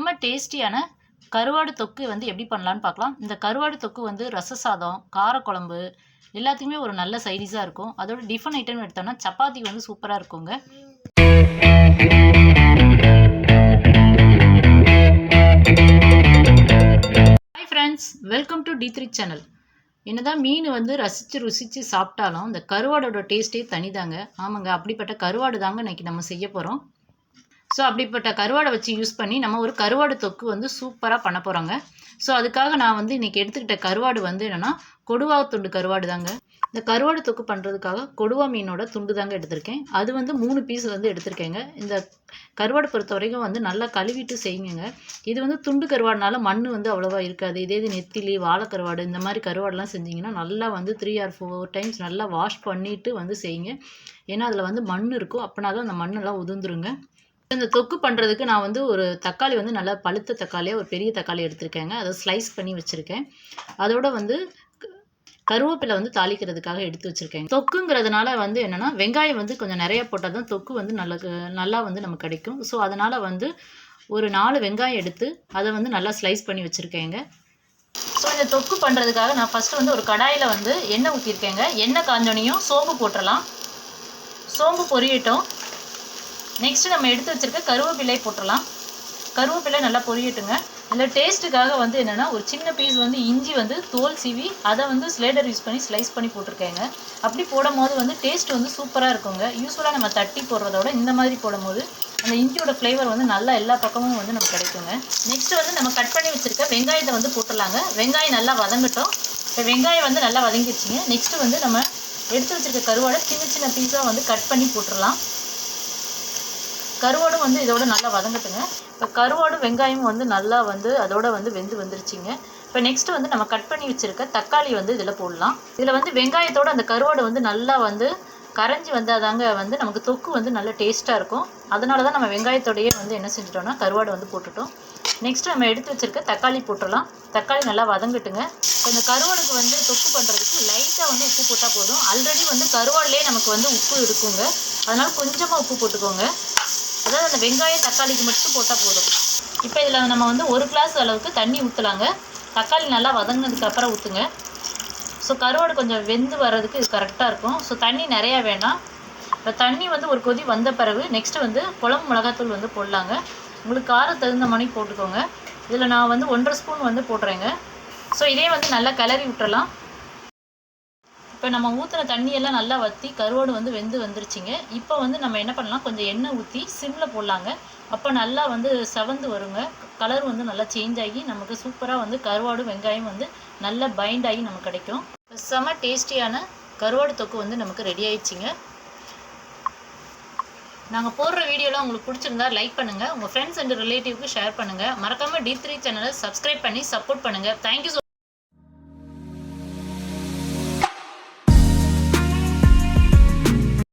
செம்ம டேஸ்டியான கருவாடு தொக்கு வந்து எப்படி பண்ணலான்னு பார்க்கலாம். இந்த கருவாடு தொக்கு வந்து ரச சாதம், காரக்குழம்பு எல்லாத்துக்குமே ஒரு நல்ல சைடிஷாக இருக்கும். அதோட டிஃபன் ஐட்டம் எடுத்தோம்னா சப்பாத்தி வந்து சூப்பராக இருக்குங்க. Hi friends, welcome to D3 channel. என்னதான் மீன் வந்து ருசித்து சாப்பிட்டாலும் இந்த கருவாடோட டேஸ்ட்டே தனிதாங்க. ஆமாங்க, அப்படிப்பட்ட கருவாடு தாங்க இன்னைக்கு நம்ம செய்ய போகிறோம். ஸோ அப்படிப்பட்ட கருவாடை வச்சு யூஸ் பண்ணி நம்ம ஒரு கருவாடு தொக்கு வந்து சூப்பராக பண்ண போகிறோங்க. ஸோ அதுக்காக நான் வந்து இன்றைக்கி எடுத்துக்கிட்ட கருவாடு வந்து என்னென்னா கொடுவா துண்டு கருவாடு தாங்க. இந்த கருவாடு தொக்கு பண்ணுறதுக்காக கொடுவா மீனோட துண்டு தாங்க எடுத்திருக்கேன். அது வந்து 3 பீஸ் வந்து எடுத்திருக்கேங்க. இந்த கருவாடு பொறுத்த வரைக்கும் வந்து நல்லா கழுவிட்டு செய்யுங்க. இது வந்து துண்டு கருவாடுனால மண் வந்து அவ்வளோவா இருக்காது. இதே இது நெத்திலி, வாழைக்கருவாடு இந்த மாதிரி கருவாடெலாம் செஞ்சிங்கன்னா நல்லா வந்து 3 or 4 டைம்ஸ் நல்லா வாஷ் பண்ணிவிட்டு வந்து செய்யுங்க. ஏன்னா அதில் வந்து மண் இருக்கும். அப்போனா தான் அந்த மண்ணெல்லாம் உதிர்ந்துருங்க. இந்த தொக்கு பண்ணுறதுக்கு நான் வந்து ஒரு தக்காளி வந்து நல்லா பழுத்த தக்காளியாக ஒரு பெரிய தக்காளி எடுத்திருக்கேங்க. அதை ஸ்லைஸ் பண்ணி வச்சுருக்கேன். அதோட வந்து கருவேப்பிலை வந்து தாளிக்கிறதுக்காக எடுத்து வச்சுருக்கேன். தொக்குங்கிறதுனால வந்து என்னென்னா வெங்காயம் வந்து கொஞ்சம் நிறைய போட்டால் தான் தொக்கு வந்து நல்லா வந்து நமக்கு கிடைக்கும். ஸோ அதனால் வந்து ஒரு 4 வெங்காயம் எடுத்து அதை வந்து நல்லா ஸ்லைஸ் பண்ணி வச்சுருக்கேங்க. ஸோ இந்த தொக்கு பண்ணுறதுக்காக நான் ஃபஸ்ட்டு வந்து ஒரு கடாயில் வந்து எண்ணெய் ஊற்றிருக்கேங்க. எண்ணெய் காஞ்சோனையும் சோம்பு போட்டுடலாம். சோம்பு பொரியட்டும். நெக்ஸ்ட்டு நம்ம எடுத்து வச்சுருக்க கருவேப்பிலை போட்டுடலாம். கருவேப்பிலை நல்லா பொரியட்டுங்க. இதில் டேஸ்ட்டுக்காக வந்து என்னென்னா ஒரு சின்ன பீஸ் வந்து இஞ்சி வந்து தோல் சீவி அதை வந்து ஸ்லைடர் யூஸ் பண்ணி ஸ்லைஸ் பண்ணி போட்டிருக்கேங்க. அப்படி போடும் போது வந்து டேஸ்ட் வந்து சூப்பராக இருக்குங்க. யூஸ்வலாக நம்ம தட்டி போடுறதோட இந்த மாதிரி போடும்போது அந்த இஞ்சியோட ஃப்ளேவர் வந்து நல்லா எல்லா பக்கமும் வந்து நமக்கு கிடைக்குங்க. நெக்ஸ்ட்டு வந்து நம்ம கட் பண்ணி வச்சுருக்க வெங்காயத்தை வந்து போட்டுடலாங்க. வெங்காயம் நல்லா வதங்கட்டும். இப்போ வெங்காயம் வந்து நல்லா வதங்கிடுச்சிங்க. நெக்ஸ்ட்டு வந்து நம்ம எடுத்து வச்சுருக்க கருவாடை சின்ன சின்ன பீஸாக வந்து கட் பண்ணி போட்டுடலாம். கருவாடும் வந்து இதோட நல்லா வதங்கட்டுங்க. இப்போ கருவாடும் வெங்காயமும் வந்து நல்லா வந்து அதோட வந்து வந்துருச்சுங்க. இப்போ நெக்ஸ்ட்டு வந்து நம்ம கட் பண்ணி வச்சுருக்க தக்காளி வந்து இதில் போடலாம். இதில் வந்து வெங்காயத்தோட அந்த கருவாடு வந்து நல்லா வந்து கரைஞ்சி வந்தாதாங்க வந்து நமக்கு தொக்கு வந்து நல்ல டேஸ்ட்டாக இருக்கும். அதனால தான் நம்ம வெங்காயத்தோடையே வந்து என்ன செஞ்சிட்டோம்னா கருவாடு வந்து போட்டுட்டோம். நெக்ஸ்ட்டு நம்ம எடுத்து வச்சுருக்க தக்காளி போட்டுடலாம். தக்காளி நல்லா வதங்கட்டுங்க. இப்போ இந்த கருவாடுக்கு வந்து தொக்கு பண்ணுறதுக்கு லைட்டாக வந்து உப்பு போட்டால் போதும். ஆல்ரெடி வந்து கருவாடுலேயே நமக்கு வந்து உப்பு இருக்குங்க. அதனால் கொஞ்சமாக உப்பு போட்டுக்கோங்க. அதாவது அந்த வெங்காயம் தக்காளிக்கு மட்டும் போட்டால் போதும். இப்போ இதில் நம்ம வந்து 1 கிளாஸ் அளவுக்கு தண்ணி ஊற்றலாங்க. தக்காளி நல்லா வதங்கினதுக்கப்புறம் ஊற்றுங்க. ஸோ கருவாடு கொஞ்சம் வெந்து வர்றதுக்கு இது கரெக்டாக இருக்கும். ஸோ தண்ணி நிறையா வேண்டாம். இப்போ தண்ணி வந்து ஒரு கொதி வந்த பிறகு நெக்ஸ்ட்டு வந்து குழம்பு மிளகாத்தூள் வந்து போடலாங்க. உங்களுக்கு காரம் தகுந்த மாதிரி போட்டுக்கோங்க. இதில் நான் வந்து 1.5 ஸ்பூன் வந்து போடுறேங்க. ஸோ இதே வந்து நல்லா கிளறி விட்டுறலாம். இப்போ நம்ம ஊற்றின தண்ணியெல்லாம் நல்லா வற்றி கருவாடு வந்து வந்துருச்சுங்க. இப்போ வந்து நம்ம என்ன பண்ணலாம், கொஞ்சம் எண்ணெய் ஊற்றி சிம்மில் போடலாங்க. அப்போ நல்லா வந்து செவந்து வருங்க. கலர் வந்து நல்லா சேஞ்ச் ஆகி நமக்கு சூப்பராக வந்து கருவாடு வெங்காயம் வந்து நல்லா பைண்ட் ஆகி நமக்கு கிடைக்கும். செம டேஸ்டியான கருவாடு தொக்கு வந்து நமக்கு ரெடி ஆயிடுச்சுங்க. நாங்கள் போடுற வீடியோலாம் உங்களுக்கு பிடிச்சிருந்தா லைக் பண்ணுங்கள். உங்கள் ஃப்ரெண்ட்ஸ் அண்ட் ரிலேட்டிவ்க்கு ஷேர் பண்ணுங்கள். மறக்காமல் D3 சேனலை சப்ஸ்கிரைப் பண்ணி சப்போர்ட் பண்ணுங்கள். தேங்க்யூ.